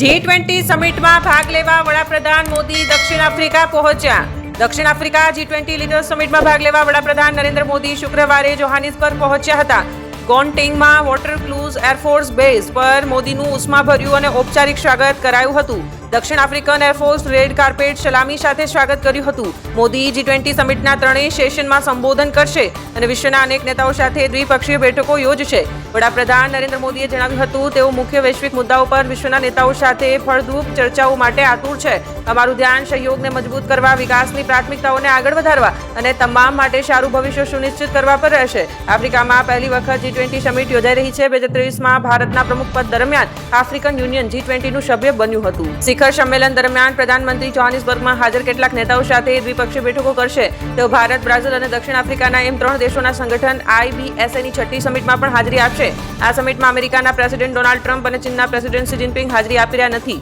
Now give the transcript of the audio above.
G20 સમિટમાં ભાગ લેવા વડાપ્રધાન મોદી દક્ષિણ આફ્રિકા પહોંચ્યા. દક્ષિણ આફ્રિકા G20 લીડર્સ સમિટમાં ભાગ લેવા વડાપ્રધાન નરેન્દ્ર મોદી શુક્રવારે જોહાનિસબર્ગ પહોંચ્યા હતા. ગોન્ટિંગમાં વોટરક્લુઝ એરફોર્સ બેઝ પર મોદીનું ઉષ્માભર્યું અને ઔપચારિક સ્વાગત કરાયું હતું. દક્ષિણ આફ્રિકન એરફોર્સ રેડ કાર્પેટ સલામી સાથે સ્વાગત કર્યું હતું. મોદી G20 સમિટના ત્રણેય સેશનમાં સંબોધન કરશે અને વિશ્વના અનેક નેતાઓ સાથે દ્વિપક્ષીય બેઠકો યોજશે. વડાપ્રધાન નરેન્દ્ર મોદીએ જણાવ્યું હતું, તેઓ મુખ્ય વૈશ્વિક મુદ્દાઓ પર વિશ્વના નેતાઓ સાથે ફળદ્રુપ ચર્ચાઓ માટે આતુર છે. અમારું ધ્યાન સહયોગને મજબૂત કરવા, વિકાસની પ્રાથમિકતાઓને આગળ વધારવા અને તમામ માટે સારું ભવિષ્ય સુનિશ્ચિત કરવા પર રહેશે. આફ્રિકામાં પહેલી વખત G20 સમિટ યોજાઈ રહી છે. 2023માં ભારતના પ્રમુખપદ દરમિયાન આફ્રિકન યુનિયન G20નું સભ્ય બન્યું હતું. શિખર સંમેલન દરમિયાન પ્રધાનમંત્રી જોહાનિસબર્ગમાં હાજર કેટલાક નેતાઓ સાથે દ્વિપક્ષીય બેઠકો કરશે. તેઓ ભારત, બ્રાઝિલ અને દક્ષિણ આફ્રિકાના એમ 3 દેશોના સંગઠન IBSAની 6ઠ્ઠી સમિટમાં પણ હાજરી આપશે. આ સમિટમાં અમેરિકાના પ્રેસિડેન્ટ ડોનાલ્ડ ટ્રમ્પ અને ચીનના પ્રેસિડેન્ટ શી જિનપિંગ હાજરી આપી રહ્યા નથી.